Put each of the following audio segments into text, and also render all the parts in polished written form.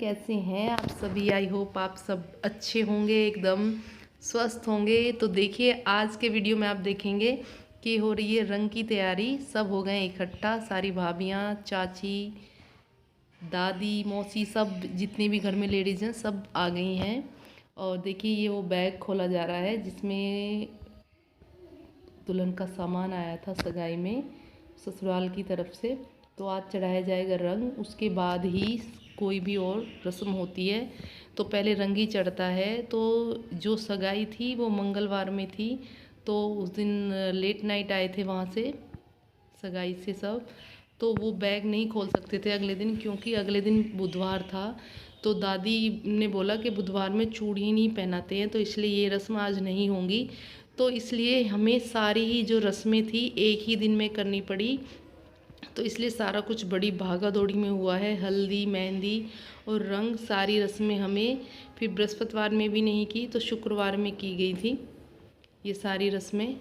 कैसे हैं आप सभी। आई होप आप सब अच्छे होंगे, एकदम स्वस्थ होंगे। तो देखिए आज के वीडियो में आप देखेंगे कि हो रही है रंग की तैयारी। सब हो गए इकट्ठा, सारी भाभियाँ, चाची, दादी, मौसी, सब जितनी भी घर में लेडीज़ हैं सब आ गई हैं। और देखिए ये वो बैग खोला जा रहा है जिसमें दुल्हन का सामान आया था सगाई में ससुराल की तरफ से। तो आज चढ़ाया जाएगा रंग, उसके बाद ही कोई भी और रस्म होती है। तो पहले रंग ही चढ़ता है। तो जो सगाई थी वो मंगलवार में थी, तो उस दिन लेट नाइट आए थे वहाँ से सगाई से सब। तो वो बैग नहीं खोल सकते थे अगले दिन, क्योंकि अगले दिन बुधवार था। तो दादी ने बोला कि बुधवार में चूड़ी नहीं पहनाते हैं, तो इसलिए ये रस्म आज नहीं होंगी। तो इसलिए हमें सारी ही जो रस्में थी एक ही दिन में करनी पड़ी। तो इसलिए सारा कुछ बड़ी भागा दौड़ी में हुआ है। हल्दी, मेहंदी और रंग, सारी रस्में हमें फिर बृहस्पतिवार में भी नहीं की तो शुक्रवार में की गई थी। ये सारी रस्में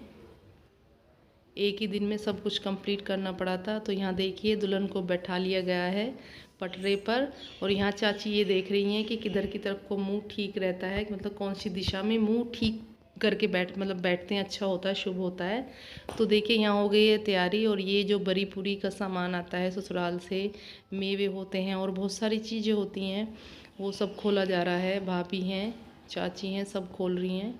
एक ही दिन में सब कुछ कंप्लीट करना पड़ा था। तो यहाँ देखिए दुल्हन को बैठा लिया गया है पटरे पर। और यहाँ चाची ये देख रही हैं कि किधर की तरफ को मुंह ठीक रहता है, मतलब कौन सी दिशा में मुंह ठीक करके बैठते हैं, अच्छा होता है, शुभ होता है। तो देखिए यहाँ हो गई है तैयारी। और ये जो बरी पूरी का सामान आता है ससुराल से, मेवे होते हैं और बहुत सारी चीज़ें होती हैं, वो सब खोला जा रहा है। भाभी हैं, चाची हैं, सब खोल रही हैं।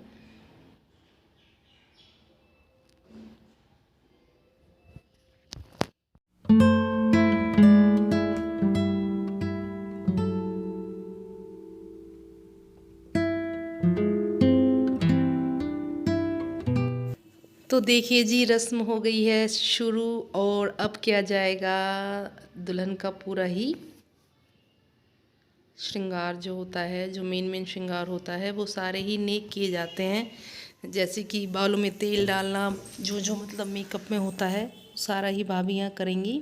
तो देखिए जी रस्म हो गई है शुरू। और अब किया जाएगा दुल्हन का पूरा ही श्रृंगार जो होता है, जो मेन श्रृंगार होता है, वो सारे ही नेक किए जाते हैं। जैसे कि बालों में तेल डालना, जो जो मतलब मेकअप में होता है सारा ही भाभियाँ करेंगी।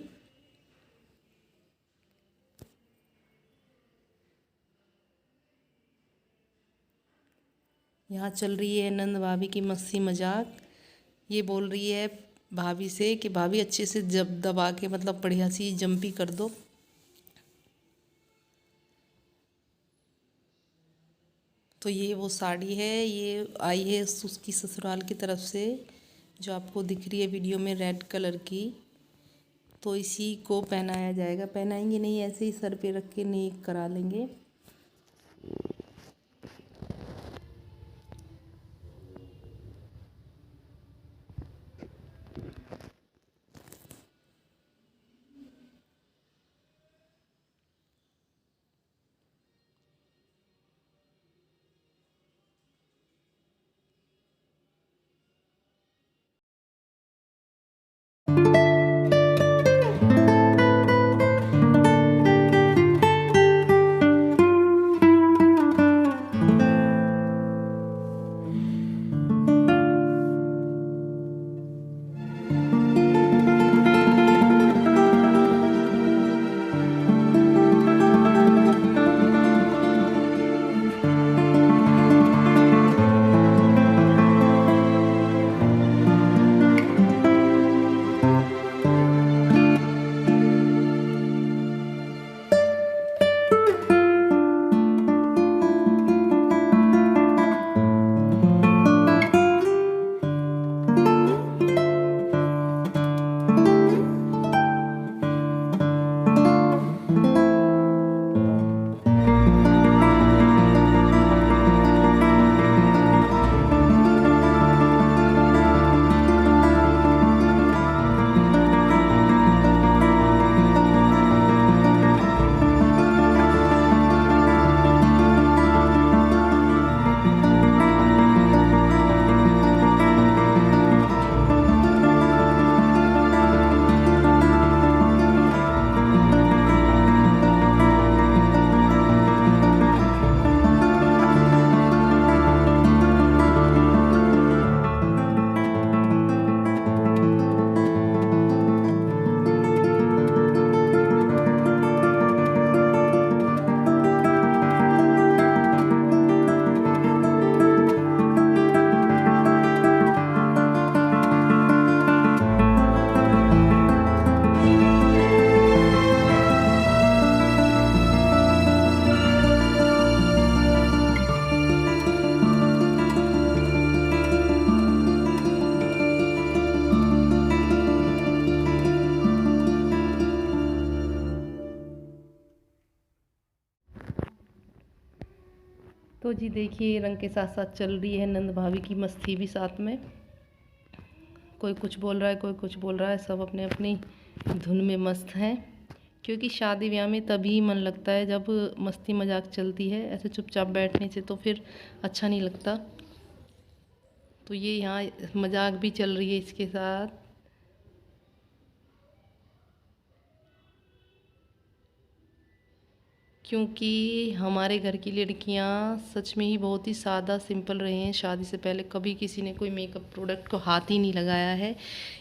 यहाँ चल रही है नंद भाभी की मस्ती मजाक। ये बोल रही है भाभी से कि भाभी अच्छे से जब दबा के मतलब बढ़िया सी जंपी कर दो। तो ये वो साड़ी है, ये आई है उसकी ससुराल की तरफ से, जो आपको दिख रही है वीडियो में रेड कलर की। तो इसी को पहनाया जाएगा, पहनाएंगे नहीं, ऐसे ही सर पे रख के नेक करा लेंगे। तो जी देखिए, रंग के साथ साथ चल रही है नंद भाभी की मस्ती भी साथ में। कोई कुछ बोल रहा है, कोई कुछ बोल रहा है, सब अपने अपनी धुन में मस्त हैं। क्योंकि शादी ब्याह में तभी मन लगता है जब मस्ती मजाक चलती है, ऐसे चुपचाप बैठने से तो फिर अच्छा नहीं लगता। तो ये यहाँ मजाक भी चल रही है इसके साथ। क्योंकि हमारे घर की लड़कियां सच में ही बहुत ही सादा सिंपल रहे हैं। शादी से पहले कभी किसी ने कोई मेकअप प्रोडक्ट को हाथ ही नहीं लगाया है।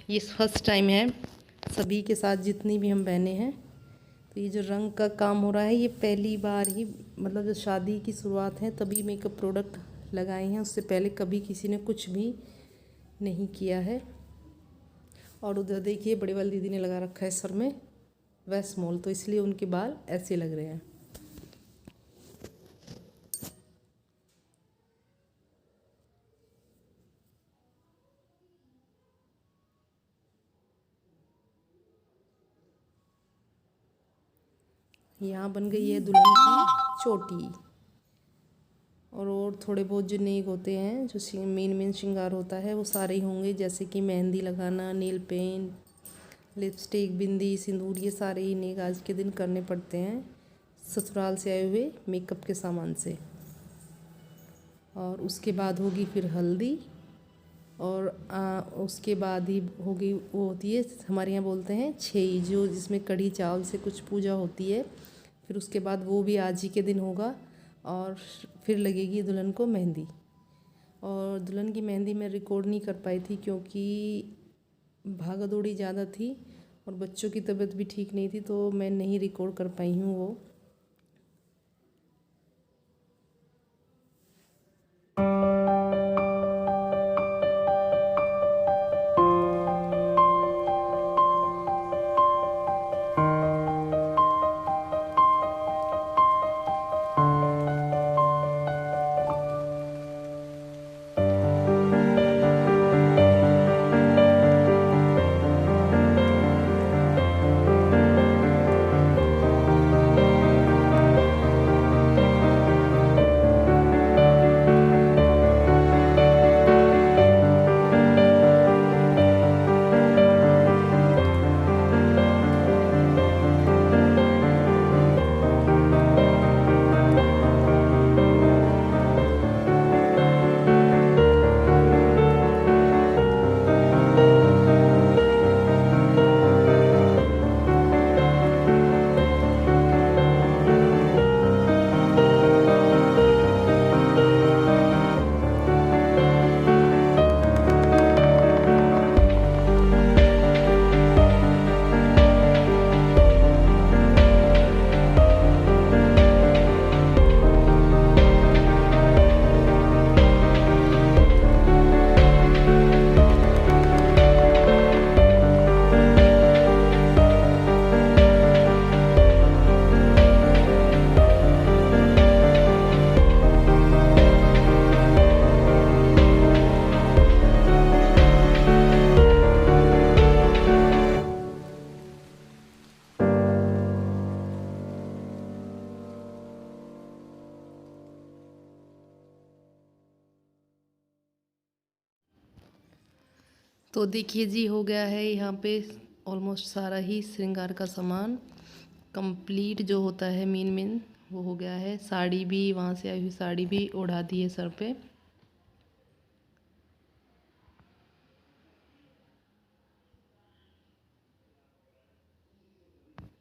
ये फर्स्ट टाइम है सभी के साथ, जितनी भी हम बहनें हैं। तो ये जो रंग का काम हो रहा है, ये पहली बार ही, मतलब जो शादी की शुरुआत है तभी मेकअप प्रोडक्ट लगाए हैं। उससे पहले कभी किसी ने कुछ भी नहीं किया है। और उधर देखिए बड़ी वाली दीदी ने लगा रखा है सर में वैक्स मोल, तो इसलिए उनके बाल ऐसे लग रहे हैं। यहाँ बन गई है दुल्हन की चोटी। और थोड़े बहुत जो नेक होते हैं, जो मेन श्रृंगार होता है, वो सारे ही होंगे। जैसे कि मेहंदी लगाना, नेल पेंट, लिपस्टिक, बिंदी, सिंदूर, ये सारे ही नेक आज के दिन करने पड़ते हैं ससुराल से आए हुए मेकअप के सामान से। और उसके बाद होगी फिर हल्दी। और उसके बाद ही होगी, वो होती है हमारे यहाँ बोलते हैं छेई, जो जिसमें कढ़ी चावल से कुछ पूजा होती है। फिर उसके बाद वो भी आज ही के दिन होगा। और फिर लगेगी दुल्हन को मेहंदी। और दुल्हन की मेहंदी मैं रिकॉर्ड नहीं कर पाई थी क्योंकि भागा दौड़ी ज़्यादा थी और बच्चों की तबीयत भी ठीक नहीं थी, तो मैं नहीं रिकॉर्ड कर पाई हूँ वो। तो देखिए जी, हो गया है यहाँ पे ऑलमोस्ट सारा ही श्रृंगार का सामान कंप्लीट जो होता है मेन वो हो गया है। साड़ी भी, वहाँ से आई हुई साड़ी भी ओढ़ा दी है सर पे।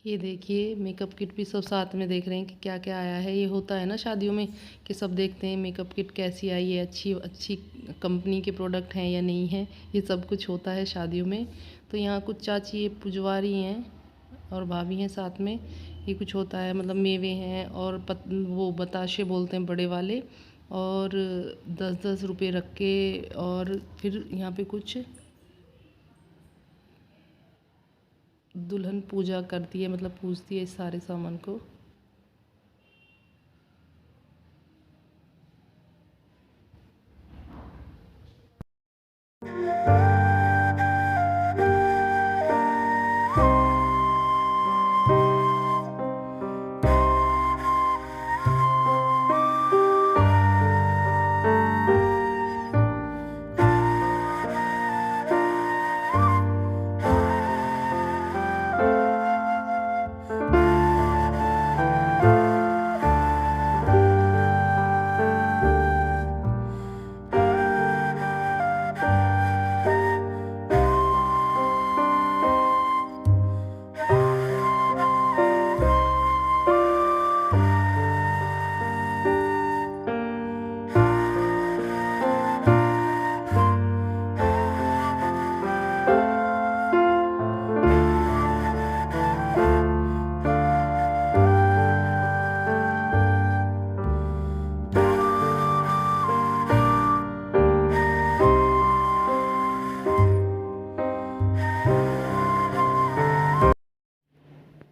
ये देखिए मेकअप किट भी सब साथ में देख रहे हैं कि क्या क्या आया है। ये होता है ना शादियों में कि सब देखते हैं मेकअप किट कैसी आई है, अच्छी अच्छी कंपनी के प्रोडक्ट हैं या नहीं है, ये सब कुछ होता है शादियों में। तो यहाँ कुछ चाची ये पुजवा रही हैं और भाभी हैं साथ में। ये कुछ होता है, मतलब मेवे हैं और वो बताशे बोलते हैं बड़े वाले, और 10-10 रुपये रख के। और फिर यहाँ पे कुछ दुल्हन पूजा करती है, मतलब पूजती है इस सारे सामान को।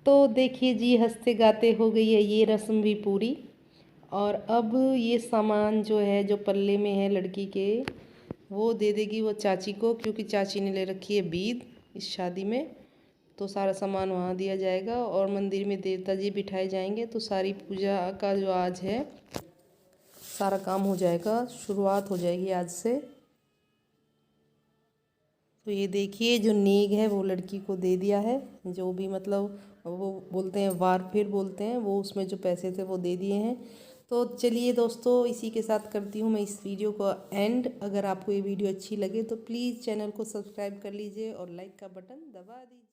तो देखिए जी, हंसते गाते हो गई है ये रस्म भी पूरी। और अब ये सामान जो है, जो पल्ले में है लड़की के, वो दे देगी वो चाची को, क्योंकि चाची ने ले रखी है बीद इस शादी में। तो सारा सामान वहाँ दिया जाएगा और मंदिर में देवता जी बिठाए जाएंगे। तो सारी पूजा का जो आज है सारा काम हो जाएगा, शुरुआत हो जाएगी आज से। तो ये देखिए, जो नेग है वो लड़की को दे दिया है। जो भी मतलब वो बोलते हैं वार फिर बोलते हैं, वो उसमें जो पैसे थे वो दे दिए हैं। तो चलिए दोस्तों, इसी के साथ करती हूँ मैं इस वीडियो को एंड। अगर आपको ये वीडियो अच्छी लगे तो प्लीज़ चैनल को सब्सक्राइब कर लीजिए और लाइक का बटन दबा दीजिए।